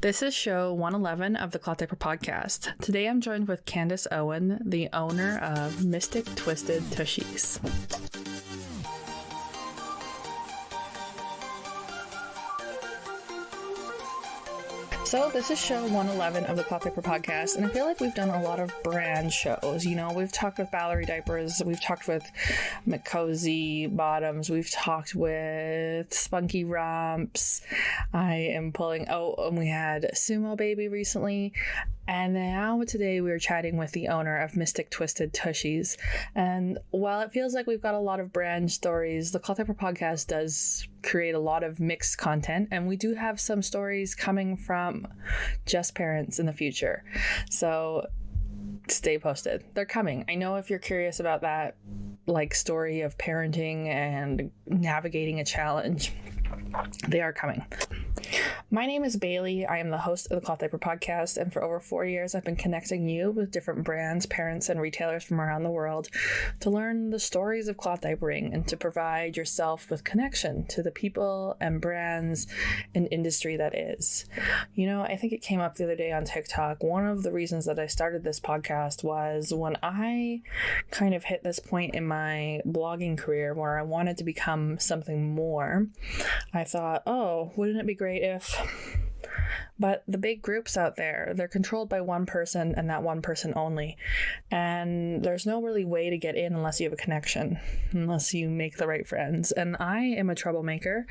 This is show 111 of the Cloth Diaper podcast. Today I'm joined with Candace Owen, the owner of Mystic Twisted Tushies. So this is show 111 of the Cloth Diaper podcast, and I feel like we've done a lot of brand shows. You know, we've talked with Ballery Diapers, we've talked with McCozy Bottoms, we've talked with Spunky Rumps. I am pulling out, and we had Sumo Baby recently. And now today we are chatting with the owner of Mystic Twisted Tushies. And while it feels like we've got a lot of brand stories, the Cloth Diaper podcast does create a lot of mixed content. And we do have some stories coming from just parents in the future. So stay posted. They're coming. I know if you're curious about that, like, story of parenting and navigating a challenge, they are coming. My name is Bailey. I am the host of the Cloth Diaper podcast, and for over 4 years, I've been connecting you with different brands, parents, and retailers from around the world to learn the stories of cloth diapering and to provide yourself with connection to the people and brands and industry that is. You know, I think it came up the other day on TikTok. One of the reasons that I started this podcast was when I kind of hit this point in my blogging career where I wanted to become something more. I thought, oh, wouldn't it be great if... But the big groups out there, they're controlled by one person and that one person only. And there's no really way to get in unless you have a connection, unless you make the right friends. And I am a troublemaker.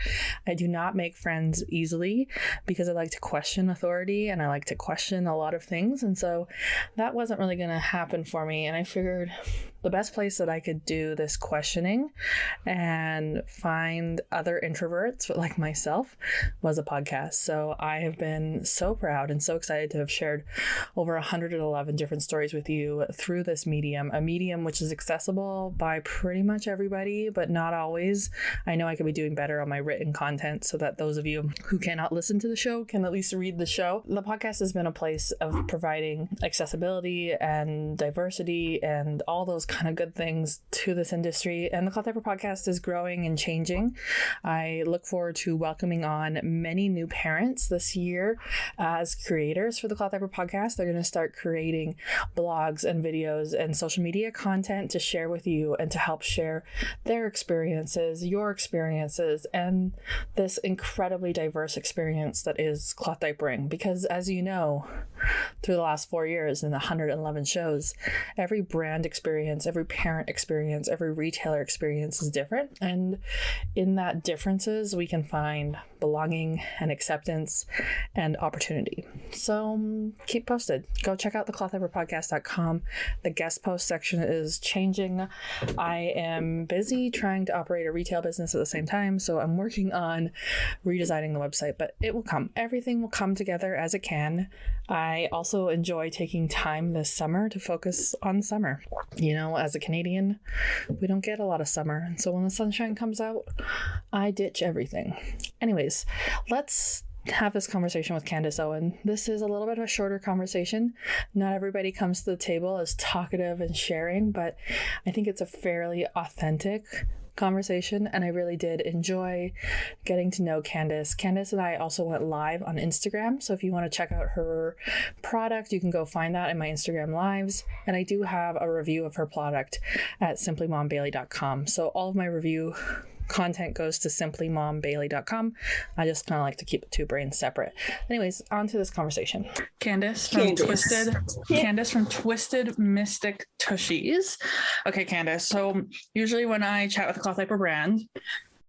I do not make friends easily because I like to question authority and I like to question a lot of things. And so that wasn't really going to happen for me. And I figured the best place that I could do this questioning and find other introverts like myself was a podcast. So I have been so proud and so excited to have shared over 111 different stories with you through this medium, a medium which is accessible by pretty much everybody, but not always. I know I could be doing better on my written content so that those of you who cannot listen to the show can at least read the show. The podcast has been a place of providing accessibility and diversity and all those kind of good things to this industry, and the Cloth Diaper podcast is growing and changing. I look forward to welcoming on many new parents this year as creators for the Cloth Diaper podcast. They're going to start creating blogs and videos and social media content to share with you and to help share their experiences, your experiences, and this incredibly diverse experience that is cloth diapering. Because as you know, through the last 4 years and the 111 shows, every brand experience, every parent experience, every retailer experience is different. And in that differences, we can find belonging and acceptance and opportunity. So keep posted. Go check out the clothdiaperpodcast.com. The guest post section is changing. I am busy trying to operate a retail business at the same time, so I'm working on redesigning the website, but it will come. Everything will come together as it can. I also enjoy taking time this summer to focus on summer. You know, as a Canadian, we don't get a lot of summer, and so when the sunshine comes out, I ditch everything. Anyways, let's have this conversation with Candace Owen. This is a little bit of a shorter conversation. Not everybody comes to the table as talkative and sharing, but I think it's a fairly authentic conversation, and I really did enjoy getting to know Candace. Candace and I also went live on Instagram, so if you want to check out her product, you can go find that in my Instagram lives, and I do have a review of her product at simplymombailey.com. So all of my review content goes to simplymombailey.com. I just kind of like to keep the two brains separate. Anyways, on to this conversation. Candace from Twisted Mystic Tushies. Okay, Candace. So usually when I chat with a cloth diaper brand,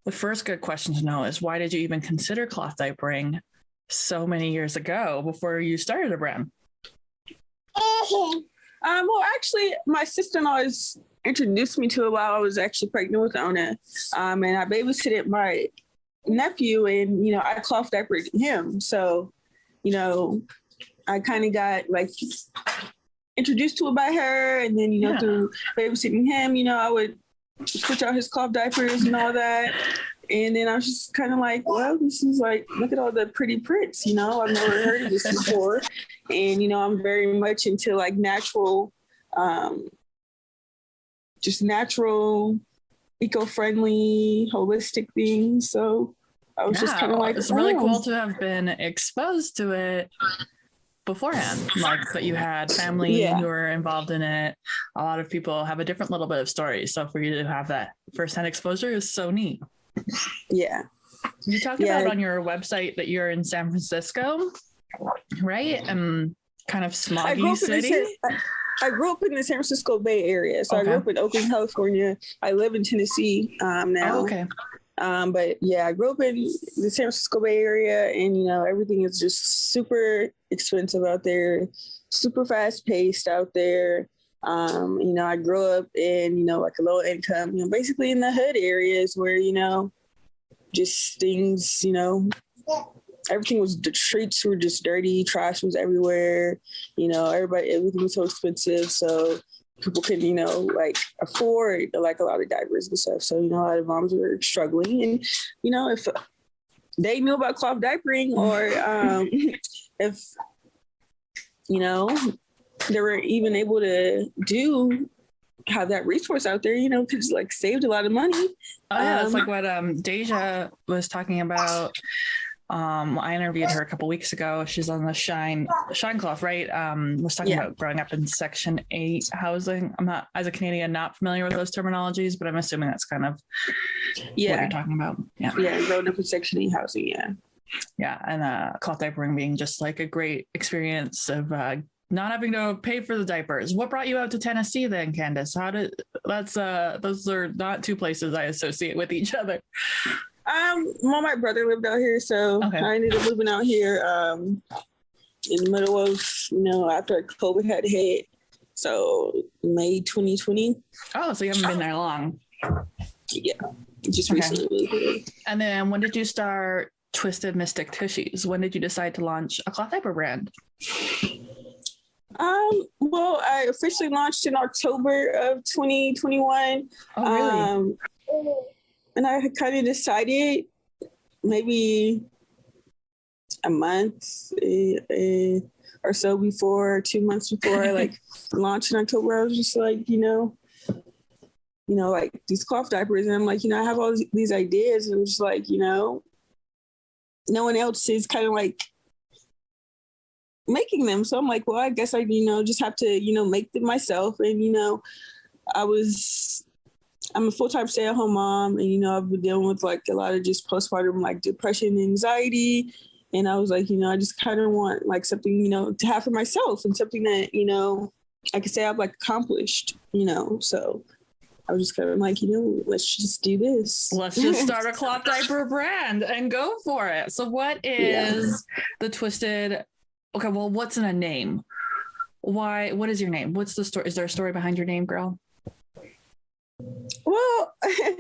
the first good question to know is, why did you even consider cloth diapering so many years ago before you started a brand? Well, actually, my sister-in-law introduced me to it while I was actually pregnant with Ona. And I babysitted my nephew, and, you know, I cloth diapered him. So, you know, I kind of got like introduced to it by her. And then, you know, through babysitting him, you know, I would switch out his cloth diapers and all that. And then I was just kind of like, well, this is like, look at all the pretty prints, you know, I've never heard of this before. And, you know, I'm very much into like natural, just natural, eco-friendly, holistic things. So I was just kind of like, it's really cool to have been exposed to it beforehand, like that you had family who were involved in it. A lot of people have a different little bit of stories, so for you to have that firsthand exposure is so neat. Yeah. You talked about on your website that you're in San Francisco, right? And kind of smoggy city. I grew up in the San Francisco Bay Area, so I grew up in Oakland, California. I live in Tennessee now. Oh, okay. But yeah, I grew up in the San Francisco Bay Area, and you know, everything is just super expensive out there, super fast paced out there. You know, I grew up in, you know, like a low income, you know, basically in the hood areas where, you know, just things, you know, everything was, the streets were just dirty, trash was everywhere, you know, everything was so expensive. So people couldn't, you know, like afford like a lot of diapers and stuff. So, you know, a lot of moms were struggling. And, you know, if they knew about cloth diapering, or if, you know, they were even able to have that resource out there, you know, could like saved a lot of money. Oh yeah, that's like what Deja was talking about. I interviewed her a couple weeks ago. She's on the Shine Cloth, right? Was talking about growing up in Section 8 housing. I'm not, as a Canadian, not familiar with those terminologies, but I'm assuming that's kind of what you're talking about. Yeah, growing up in Section 8 housing, yeah, and cloth diapering being just like a great experience of not having to pay for the diapers. What brought you out to Tennessee then, Candace? Those are not two places I associate with each other. Well, my brother lived out here, so I ended up moving out here in the middle of, you know, after COVID had hit. So May 2020. Oh, so you haven't been there long. Yeah, just recently moved here. And then when did you start Twisted Mystic Tushies? When did you decide to launch a cloth diaper brand? Well, I officially launched in October of 2021. Oh, really? And I had kind of decided maybe a month or so before, 2 months before I like launched in October, I was just like, you know, like these cloth diapers. And I'm like, you know, I have all these ideas, and I'm just like, you know, no one else is kind of like making them. So I'm like, well, I guess I, you know, just have to, you know, make them myself. And, you know, I'm a full-time stay-at-home mom, and, you know, I've been dealing with like a lot of just postpartum like depression and anxiety. And I was like, you know, I just kind of want like something, you know, to have for myself, and something that, you know, I could say I've like accomplished, you know. So I was just kind of like, you know, let's just do this. Let's just start a cloth diaper brand and go for it. So what is the Twisted? Okay, well, what's in a name? What is your name? What's the story? Is there a story behind your name, girl? Well, I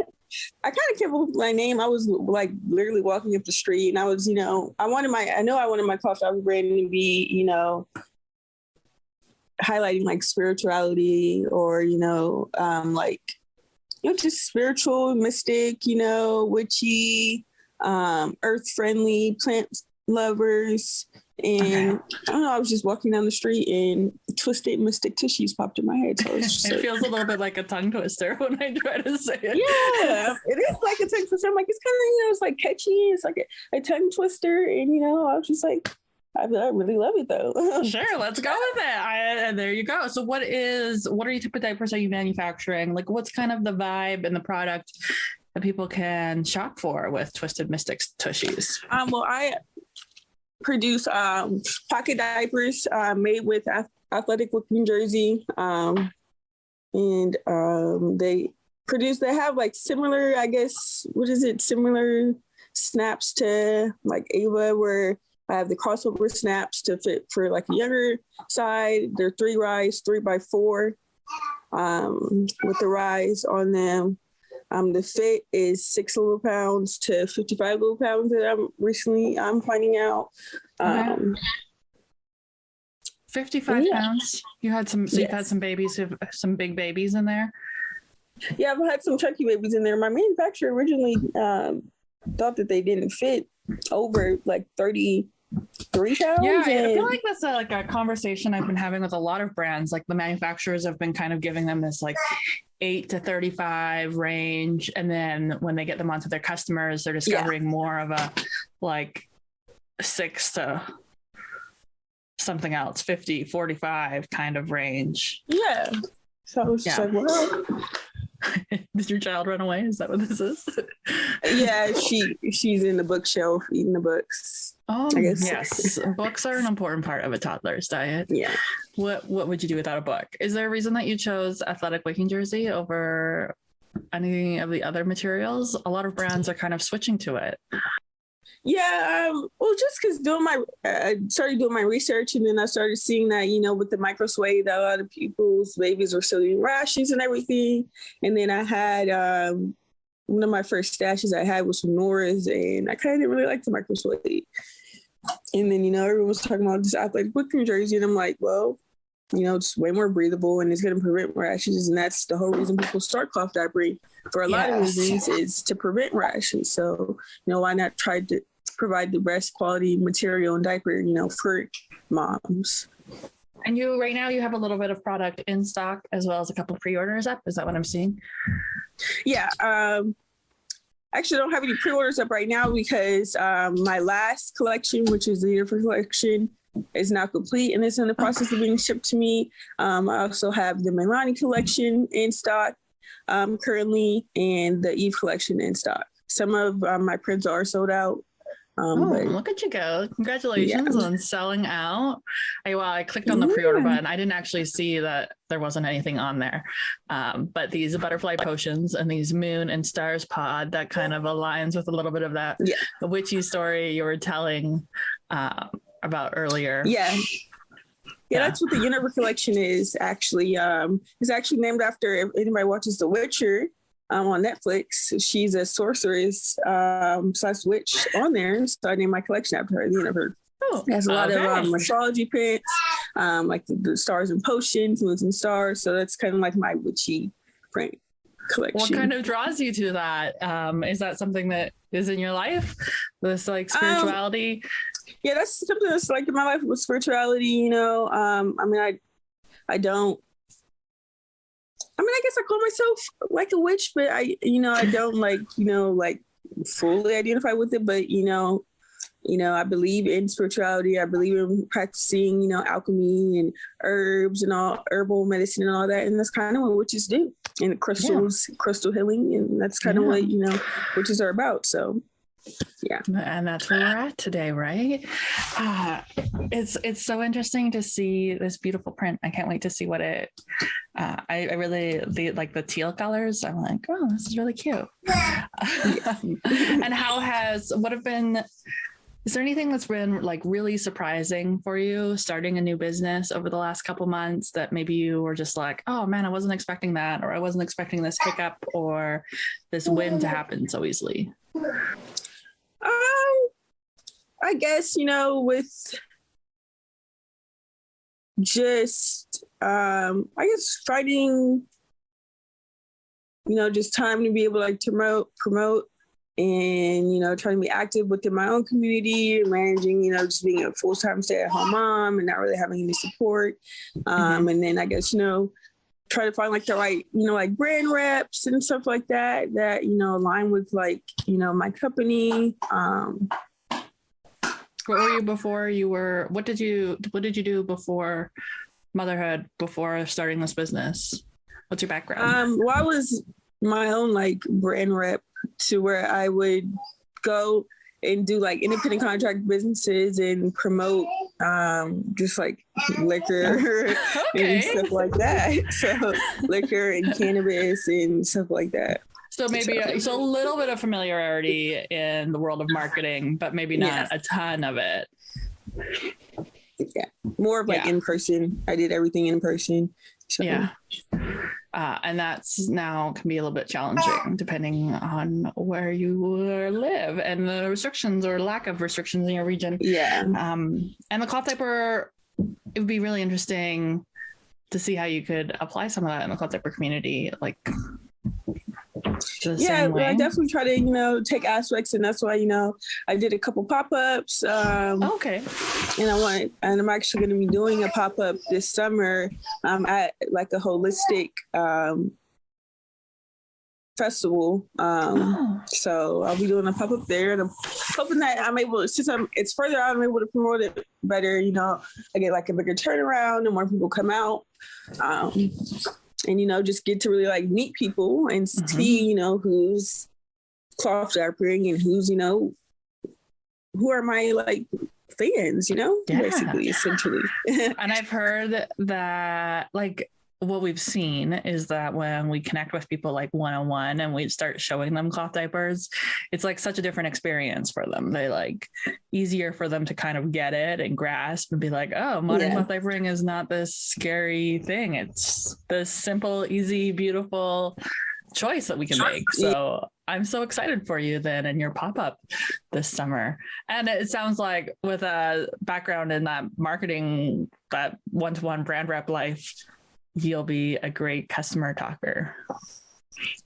kind of came up with my name. I was like literally walking up the street, and I was, you know, I wanted my cloth diaper brand to be, you know, highlighting like spirituality, or, you know, like, you know, just spiritual, mystic, you know, witchy, earth friendly, plant lovers. And I don't know, I was just walking down the street, and Twisted Mystic Tushies popped in my head. So it's just it feels a little bit like a tongue twister when I try to say it. Yeah, it is like a tongue twister. I'm like, it's kind of, you know, it's like catchy. It's like a tongue twister. And, you know, I was just like, I really love it though. Sure, let's go with it. And there you go. So what are your type of diapers are you manufacturing? Like, what's kind of the vibe and the product that people can shop for with Twisted Mystic Tushies? Well, I produce pocket diapers made with athletic looking jersey, and they have like similar, I guess, similar snaps to like Ava, where I have the crossover snaps to fit for like a younger side. They're 3 rise, 3x4 with the rise on them. The fit is 6 little pounds to 55 little pounds that I'm finding out. 55 pounds. You had some. So you've had some babies, some big babies in there. Yeah, I've had some chunky babies in there. My manufacturer originally thought that they didn't fit over like 30 £3. Yeah, I feel like that's like a conversation I've been having with a lot of brands. Like the manufacturers have been kind of giving them this like 8 to 35 range, and then when they get them onto their customers, they're discovering more of a like 6 to something else, 50, 45 kind of range. Yeah. So I was just like, well. Did your child run away? Is that what this is? Yeah, she's in the bookshelf eating the books. Oh, I guess. Yes. Books are an important part of a toddler's diet. Yeah. What would you do without a book? Is there a reason that you chose athletic waking jersey over any of the other materials? A lot of brands are kind of switching to it. Yeah, well, just because I started doing my research, and then I started seeing that, with the micro suede, that a lot of people's babies were still getting rashes and everything. And then I had one of my first stashes I had was from Nora's, and I kind of didn't really like the micro suede. And then, everyone was talking about this athletic wicking jersey, and I'm like, well, it's way more breathable and it's going to prevent rashes. And that's the whole reason people start cloth diapering for a lot of reasons, is to prevent rashes. So, why not try to provide the best quality material and diaper, for moms. And right now you have a little bit of product in stock as well as a couple of pre-orders up. Is that what I'm seeing? Yeah. Actually, I don't have any pre-orders up right now because my last collection, which is the Diaper collection, is now complete and it's in the process of being shipped to me. I also have the Milani collection in stock currently, and the Eve collection in stock. Some of my prints are sold out. Look at you go. Congratulations on selling out. I clicked on the pre-order button. I didn't actually see that there wasn't anything on there. But these butterfly potions and these moon and stars pod, that kind of aligns with a little bit of that witchy story you were telling about earlier. Yeah, that's what the Universe collection is actually. It's actually named after, if anybody watches The Witcher, on Netflix. She's a sorceress / witch on there. So I named my collection after her, the Universe. It has a lot of astrology prints, like the stars and potions, moons and stars. So that's kind of like my witchy print collection. What kind of draws you to that? Is that something that is in your life? This like spirituality? Yeah, that's something that's like in my life with spirituality, I guess I call myself like a witch, but I don't like fully identify with it. But, I believe in spirituality. I believe in practicing, alchemy and herbs and all herbal medicine and all that. And that's kind of what witches do. And crystal healing. And that's kind of what, witches are about. So. Yeah. And that's where we're at today, right? It's so interesting to see this beautiful print. I can't wait to see what it I really like the teal colors. I'm like, oh, this is really cute. And is there anything that's been like really surprising for you starting a new business over the last couple months that maybe you were just like, oh man, I wasn't expecting that, or I wasn't expecting this hiccup or this win to happen so easily? I guess, with just, I guess finding, just time to be able to promote and, trying to be active within my own community, managing, just being a full-time stay-at-home mom and not really having any support. And then I guess, try to find like the right, like brand reps and stuff like that, align with like, my company. What were you before what did you do before motherhood, before starting this business? What's your background? Well, I was my own like brand rep, to where I would go and do like independent contract businesses and promote just like liquor and stuff like that. So liquor and cannabis and stuff like that. So maybe a little bit of familiarity in the world of marketing, but maybe not a ton of it. Yeah, more of like in person. I did everything in person. So. Yeah. And that's now can be a little bit challenging depending on where you live and the restrictions or lack of restrictions in your region. Yeah. And the cloth diaper, it would be really interesting to see how you could apply some of that in the cloth diaper community. Like, the Yeah, same way? I definitely try to, take aspects, and that's why, I did a couple pop-ups. Okay. And I'm actually going to be doing a pop-up this summer at like a holistic festival. So I'll be doing a pop-up there, and I'm hoping that I'm able, since it's further out, I'm able to promote it better. I get like a bigger turnaround and more people come out. And just get to really like meet people and see, who's cloth diapering and who's, who are my like fans, basically, essentially. And I've heard that like what we've seen is that when we connect with people like one-on-one and we start showing them cloth diapers, it's like such a different experience for them. They like easier for them to kind of get it and grasp and be like, oh, modern cloth diapering is not this scary thing. It's this simple, easy, beautiful choice that we can make. So I'm so excited for you then in your pop-up this summer. And it sounds like with a background in that marketing, that one-to-one brand rep life, you'll be a great customer talker,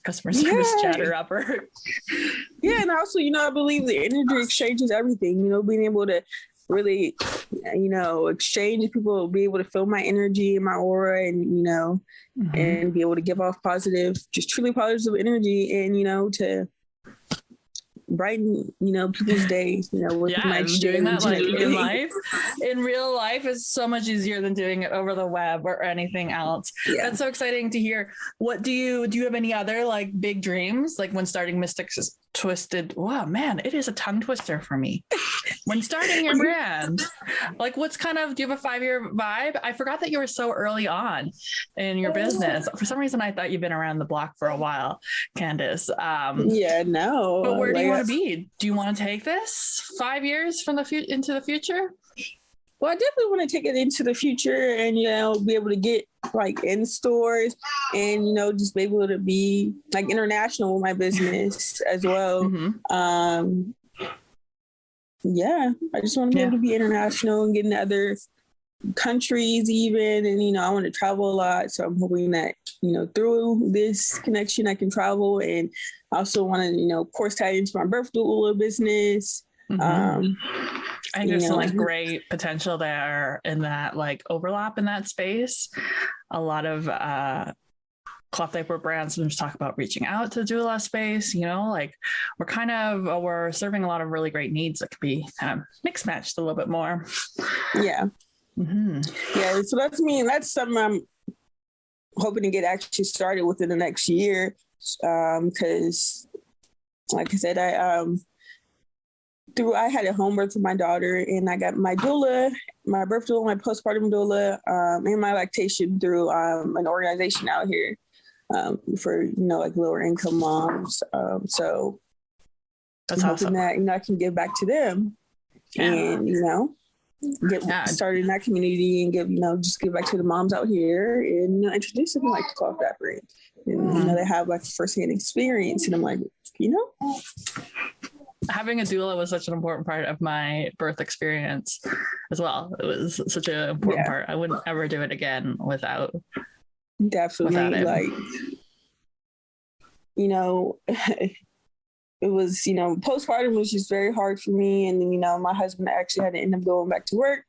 customer service chatter upper. Yeah, and also, I believe the energy exchange is everything. Being able to really, exchange, people will be able to feel my energy and my aura, and and be able to give off positive, just truly positive energy, and to brighten people's day, with my exchange. Doing that like in real life is so much easier than doing it over the web or anything else. That's so exciting to hear. What do you have any other like big dreams, like when starting Mystic Twisted? Wow, man, it is a tongue twister for me. When starting your brand, like what's do you have a 5-year vibe? I forgot that you were so early on in your business. For some reason I thought you've been around the block for a while, Candace. No, but where do you want to be? Do you want to take this 5 years from into the future? Well, I definitely want to take it into the future and, be able to get like in stores and, just be able to be like international with my business as well. I just want to be able to be international and get into other countries even. And, I want to travel a lot. So I'm hoping that, through this connection, I can travel, and I also want to, of course, tie into my birth doula business. I think there's some like great potential there in that like overlap in that space. A lot of cloth diaper brands just talk about reaching out to the doula space, like we're serving a lot of really great needs that could be kind of mixed matched a little bit more. Yeah. Yeah. So that's something I'm hoping to get actually started within the next year. Cause like I said, I had a home birth with my daughter, and I got my doula, my birth doula, my postpartum doula, and my lactation through an organization out here for like lower income moms. So that's I'm awesome. hoping that I can give back to them, and get started in that community and just give back to the moms out here and introduce them like to cloth diapering, and they have like firsthand experience, and I'm like, having a doula was such an important part of my birth experience as well. It was such an important part. I wouldn't ever do it again without definitely it. Like, it was, postpartum was just very hard for me. And then, my husband actually had to end up going back to work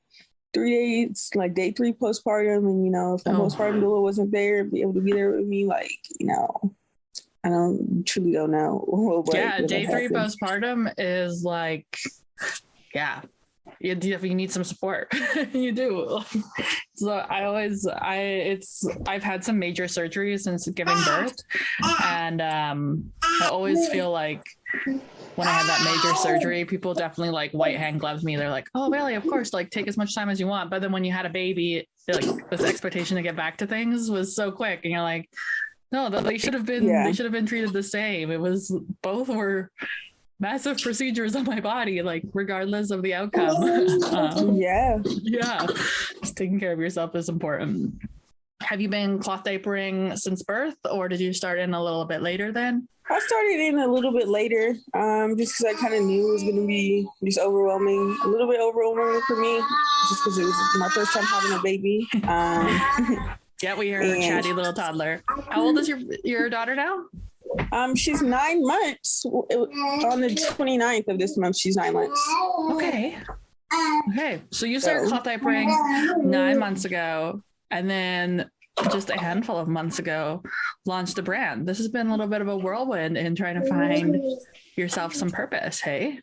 3 days, like day 3 postpartum. And, if the postpartum doula wasn't there, be able to be there with me, like, I truly don't know. Day 3 postpartum is like, you need some support. You do. So I've had some major surgeries since giving birth, and I always feel like when I had that major surgery, people definitely like white hand gloves me. They're like, "Oh, Bailey, of course, like take as much time as you want." But then when you had a baby, like this expectation to get back to things was so quick, and you're like, no, they should have been. They should have been treated the same. Both were massive procedures on my body, like regardless of the outcome. Just taking care of yourself is important. Have you been cloth diapering since birth, or did you start in a little bit later then? I started in a little bit later, just because I kind of knew it was going to be just a little bit overwhelming for me, just because it was my first time having a baby. We heard a chatty little toddler. How old is your daughter now? She's 9 months. On the 29th of this month, she's 9 months. Okay. So you started cloth diapering 9 months ago, and then just a handful of months ago launched a brand. This has been a little bit of a whirlwind in trying to find yourself some purpose. Hey.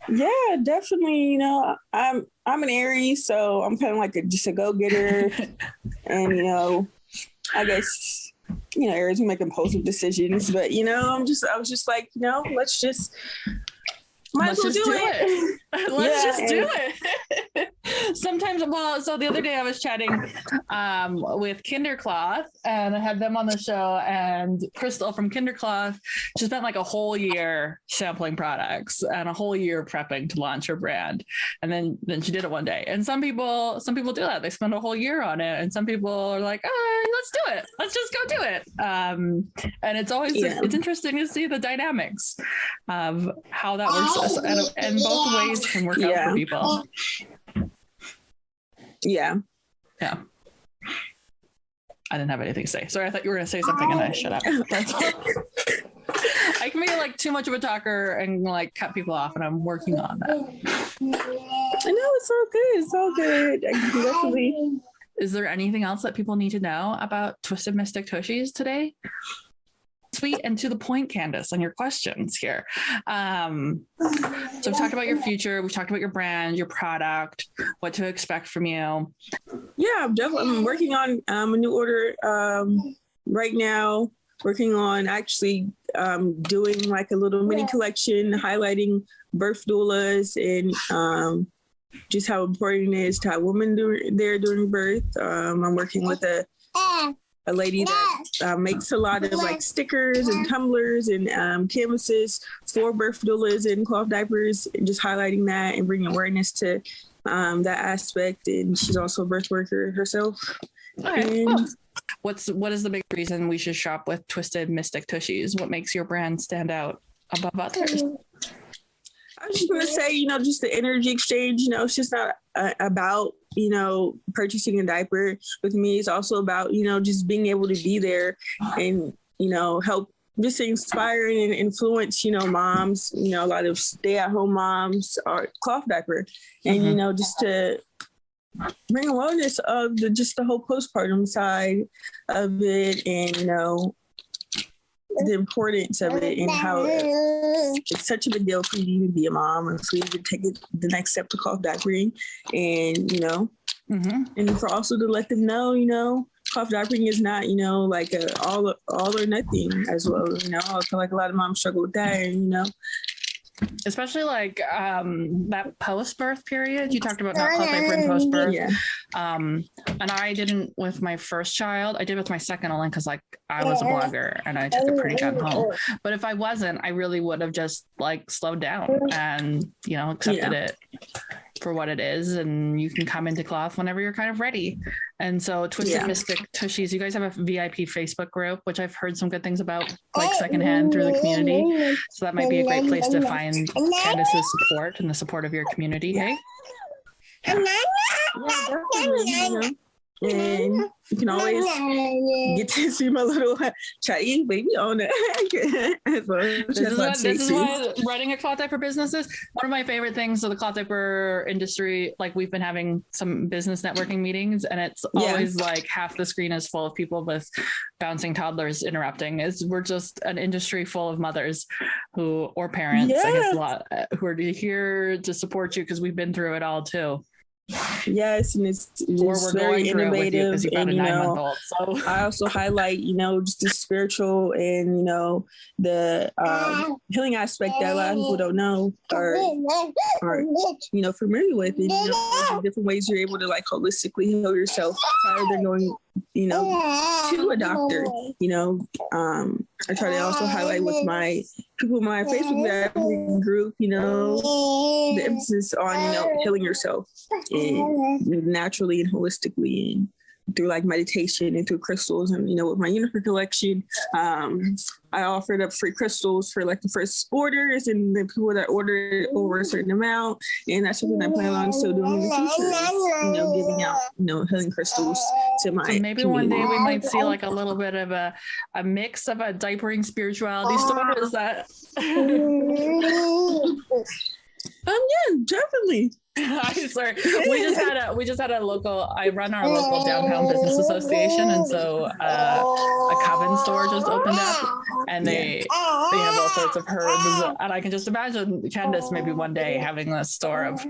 Yeah, definitely. You know, I'm an Aries, so I'm kind of like just a go-getter. And, you know, I guess, you know, Aries make impulsive decisions, but, you know, I was just like, you know, let's just Let's just do it. Sometimes, so the other day I was chatting with Kindercloth, and I had them on the show, and Crystal from Kindercloth, she spent like a whole year sampling products and a whole year prepping to launch her brand. And then she did it one day. And some people do that. They spend a whole year on it. And some people are like, let's do it. Let's just go do it. And it's always, it's interesting to see the dynamics of how that works. And both ways can work out for people. Yeah. I didn't have anything to say. Sorry, I thought you were going to say something and I shut up. That's all. I can be like too much of a talker and like cut people off, and I'm working on that. I know, it's all good. It's all good. I can definitely. Is there anything else that people need to know about Twisted Mystic Tushies today? Sweet and to the point, Candace, on your questions here. So we've talked about your future. We've talked about your brand, your product, what to expect from you. Yeah, I'm working on a new order right now. Working on actually doing like a little mini collection highlighting birth doulas and just how important it is to have women during birth. I'm working with a lady that makes a lot of like stickers and tumblers and canvases for birth doulas and cloth diapers, and just highlighting that and bringing awareness to that aspect. And she's also a birth worker herself. Okay. Cool. What is the big reason we should shop with Twisted Mystic Tushies? What makes your brand stand out above others? I was just going to say, just the energy exchange, it's just not about, purchasing a diaper with me. It's also about, just being able to be there and, help just inspire and influence, moms, a lot of stay-at-home moms or cloth diaper. And, just to bring awareness of the whole postpartum side of it, and, the importance of it and how it's such a big deal for you to even be a mom and for you to take it the next step to cloth diapering, and and for also to let them know cloth diapering is not like a all or nothing as well. I feel like a lot of moms struggle with that, and especially like that post-birth period. You talked about not cloth diapering post-birth. And I didn't with my first child. I did with my second only because like I was a blogger and I took it pretty gun home. But if I wasn't, I really would have just like slowed down and accepted it for what it is, and you can come into cloth whenever you're kind of ready. And so Twisted Mystic Tushies, you guys have a VIP Facebook group, which I've heard some good things about, like secondhand through the community. So that might be a great place to find Candace's support and the support of your community. Hey? And you can always get to see my little chatty baby on it. This is what running a cloth diaper business is. One of my favorite things of the cloth diaper industry, like we've been having some business networking meetings, and it's always like half the screen is full of people with bouncing toddlers interrupting. We're just an industry full of mothers or parents, I guess a lot, who are here to support you because we've been through it all too. Yes, and it's very innovative, and so I also highlight just the spiritual and the healing aspect that a lot of people don't know or familiar with, and the different ways you're able to like holistically heal yourself rather than going to a doctor. I try to also highlight with my people in my Facebook group, the emphasis on healing yourself and naturally and holistically, and through like meditation and through crystals. And with my unicorn collection, I offered up free crystals for like the first orders and the people that ordered over a certain amount, and that's something I plan on still doing in the future, is, giving out healing crystals to my so maybe community. one day we might see like a little bit of a mix of a diapering spirituality store. Is that? Yeah, definitely. I'm sorry. We just had a local. I run our local downtown business association, and so a coven store just opened up, and they have all sorts of herbs. And I can just imagine Candace maybe one day having a store of,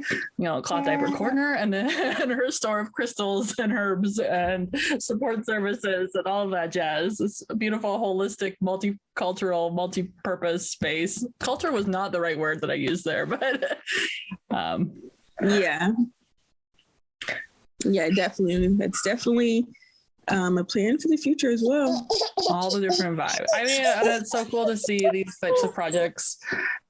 cloth diaper corner, and then and her store of crystals and herbs and support services and all of that jazz. It's a beautiful, holistic, multicultural, multi-purpose space. Culture was not the right word that I used there, but. Yeah, definitely. That's definitely a plan for the future as well. All the different vibes. I mean, it's so cool to see these types of projects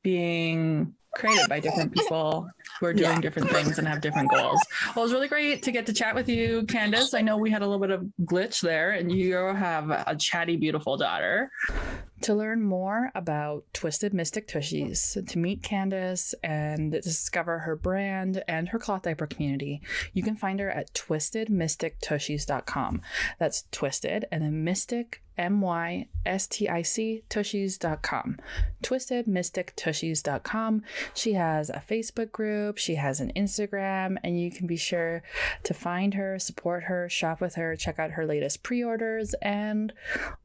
being created by different people who are doing different things and have different goals. Well, it was really great to get to chat with you, Candace. I know we had a little bit of glitch there, and you have a chatty, beautiful daughter. To learn more about Twisted Mystic Tushies, to meet Candace and discover her brand and her cloth diaper community, you can find her at twistedmystictushies.com. That's twisted and then mystic, MYSTIC Tushies.com. twistedmystictushies.com. She has a Facebook group, she has an Instagram, and you can be sure to find her, support her, shop with her, check out her latest pre-orders, and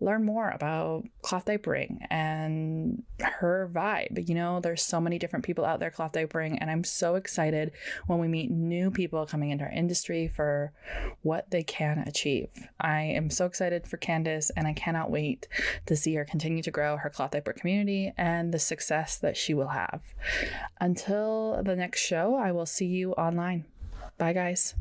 learn more about cloth diapering and her vibe. There's so many different people out there cloth diapering, and I'm so excited when we meet new people coming into our industry for what they can achieve. I am so excited for Candace, and I cannot wait to see her continue to grow her cloth diaper community and the success that she will have. Until the next show, I will see you online. Bye, guys.